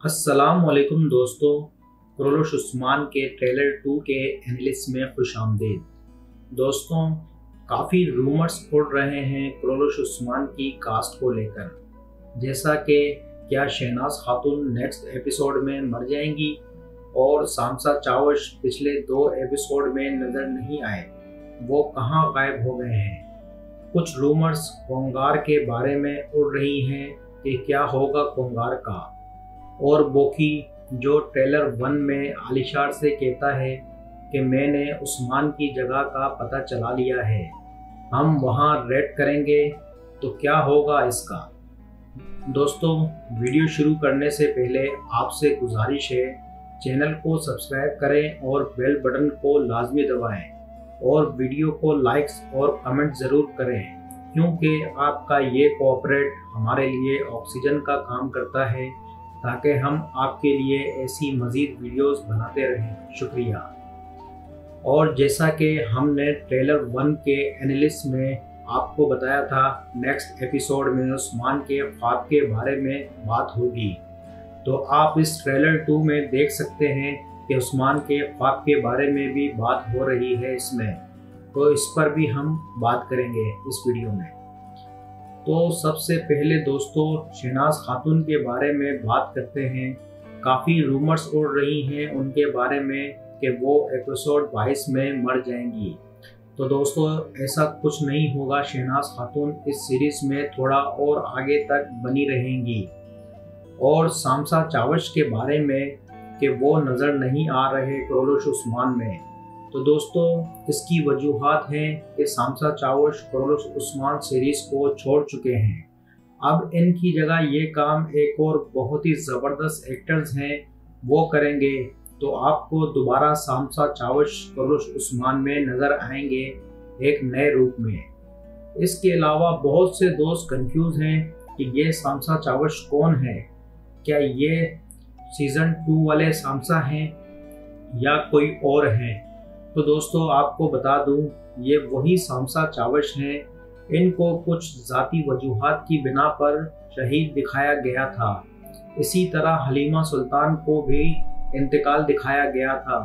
अस्सलामुअलैकुम दोस्तों, क्रोलोश उस्मान के ट्रेलर 2 के एनालिसिस में खुशामदीद। दोस्तों, काफ़ी रूमर्स उड़ रहे हैं क्रोलोश उस्मान की कास्ट को लेकर, जैसा कि क्या शहनाज खातून नेक्स्ट एपिसोड में मर जाएंगी और सामसा चावश पिछले 2 एपिसोड में नज़र नहीं आए, वो कहाँ गायब हो गए हैं। कुछ रूमर्स कोंगार के बारे में उड़ रही हैं कि क्या होगा कोंगार का, और बोकी जो ट्रेलर 1 में आलिशार से कहता है कि मैंने उस्मान की जगह का पता चला लिया है, हम वहां रेड करेंगे, तो क्या होगा इसका। दोस्तों, वीडियो शुरू करने से पहले आपसे गुजारिश है, चैनल को सब्सक्राइब करें और बेल बटन को लाजमी दबाएं और वीडियो को लाइक्स और कमेंट ज़रूर करें, क्योंकि आपका ये कोऑपरेट हमारे लिए ऑक्सीजन का काम करता है ताकि हम आपके लिए ऐसी मज़ीद वीडियोस बनाते रहें। शुक्रिया। और जैसा कि हमने ट्रेलर 1 के एनालिसिस में आपको बताया था, नेक्स्ट एपिसोड में उस्मान के ख्वाब के बारे में बात होगी, तो आप इस ट्रेलर 2 में देख सकते हैं कि उस्मान के ख्वाब के बारे में भी बात हो रही है इसमें, तो इस पर भी हम बात करेंगे इस वीडियो में। तो सबसे पहले दोस्तों, शहनाज खातून के बारे में बात करते हैं। काफ़ी रूमर्स उड़ रही हैं उनके बारे में कि वो एपिसोड 22 में मर जाएंगी। तो दोस्तों, ऐसा कुछ नहीं होगा, शहनाज खातून इस सीरीज़ में थोड़ा और आगे तक बनी रहेंगी। और सामसा चावश के बारे में कि वो नज़र नहीं आ रहे क्रोलोश उस्मान में, तो दोस्तों इसकी वजूहात हैं कि सामसा चावश क्रोलोश उस्मान सीरीज़ को छोड़ चुके हैं। अब इनकी जगह ये काम एक और बहुत ही ज़बरदस्त एक्टर्स हैं वो करेंगे, तो आपको दोबारा सामसा चावश क्रोलोश उस्मान में नज़र आएंगे एक नए रूप में। इसके अलावा बहुत से दोस्त कंफ्यूज हैं कि ये सामसा चावश कौन है, क्या ये सीज़न 2 वाले सामसा हैं या कोई और हैं। तो दोस्तों आपको बता दूं, ये वही सामसा चावश हैं। इनको कुछ ज़ाती वजूहात की बिना पर शहीद दिखाया गया था। इसी तरह हलीमा सुल्तान को भी इंतकाल दिखाया गया था,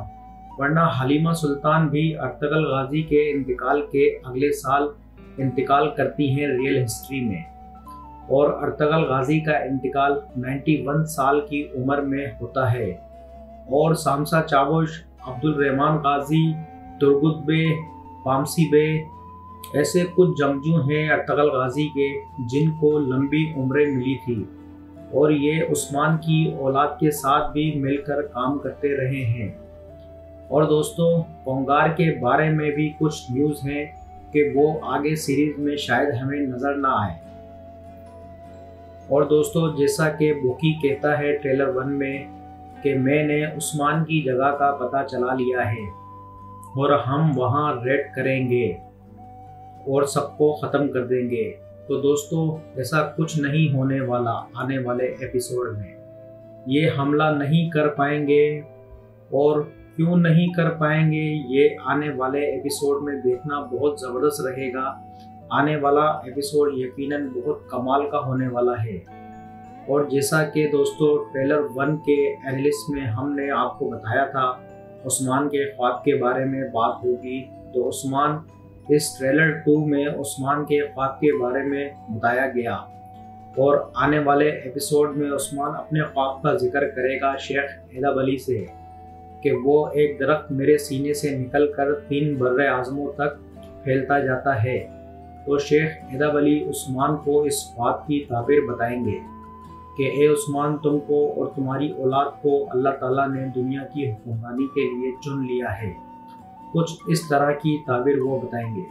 वरना हलीमा सुल्तान भी अर्तगल गाजी के इंतकाल के अगले साल इंतकाल करती हैं रियल हिस्ट्री में, और अर्तगल गाजी का इंतकाल 91 साल की उम्र में होता है। और सामसा चावश, अब्दुल रहमान गाजी, तुर्गुत बे, पामसी बे, ऐसे कुछ जंगजू हैं अर्तगल गाजी के जिनको लंबी उम्रें मिली थी, और ये उस्मान की औलाद के साथ भी मिलकर काम करते रहे हैं। और दोस्तों, कोंगार के बारे में भी कुछ न्यूज़ हैं कि वो आगे सीरीज में शायद हमें नज़र ना आए। और दोस्तों, जैसा कि बोकी कहता है ट्रेलर 1 में कि मैंने उस्मान की जगह का पता चला लिया है और हम वहां रेड करेंगे और सबको ख़त्म कर देंगे। तो दोस्तों, ऐसा कुछ नहीं होने वाला आने वाले एपिसोड में। ये हमला नहीं कर पाएंगे, और क्यों नहीं कर पाएंगे ये आने वाले एपिसोड में देखना बहुत ज़बरदस्त रहेगा। आने वाला एपिसोड यकीनन बहुत कमाल का होने वाला है। और जैसा कि दोस्तों ट्रेलर 1 के एनालिसिस में हमने आपको बताया था, उस्मान के ख्वाब के बारे में बात होगी, तो उस्मान इस ट्रेलर 2 में उस्मान के ख्वाब के बारे में बताया गया, और आने वाले एपिसोड में उस्मान अपने ख्वाब का जिक्र करेगा शेख हैदर अली से कि वो एक दरख्त मेरे सीने से निकलकर 3 बर्रे आज़मों तक फैलता जाता है। तो शेख हैदर अली उस्मान को इस ख्वाब की ताबीर बताएंगे कि ए उस्मान, तुमको और तुम्हारी औलाद को अल्लाह ताला ने दुनिया की हुक्मरानी के लिए चुन लिया है। कुछ इस तरह की ताबीर वो बताएंगे।